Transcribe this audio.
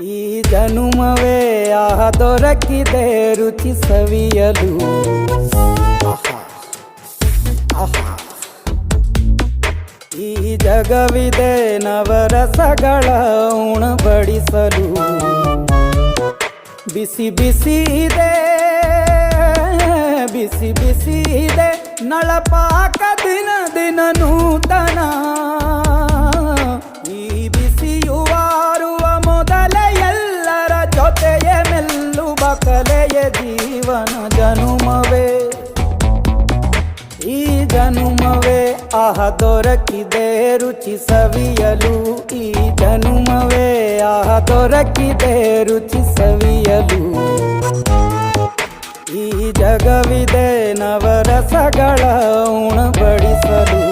ಈ ಜನುಮವೇ ಆಹ ದೊರಕಿದೆ ರುಚಿ ಸವಿಯಲು. ಈ ಜಗವಿದೆ ನವರಸಗಳ ಉಣಬಡಿಸಲು. ಬಿಸಿ ಬಿಸಿ ಇದೆ ಬಿಸಿ ಬಿಸಿ ಇದೆ ನಳಪಾಕ ದಿನ ದಿನ ನೂತನ. ಈ ಬಿಸಿಯುವಾರುವ ಮೊದಲೇ ಎಲ್ಲರ ಜೊತೆಯೇ ಮೆಲ್ಲುವ ಕಲೆಯ ಜೀವನ ಜನುಮವೇ. ಈ ಜನುಮವೇ ಆಹ ದೊರಕಿದೆ ರುಚಿ ಸವಿಯಲು. ಈ ಜನುಮವೇ ಆಹ ದೊರಕಿದೆ ರುಚಿ ಸವಿಯಲು. ಈ ಜಗವಿದೆ ನವರಸಗಳ ಉಣಬಡಿಸಲು.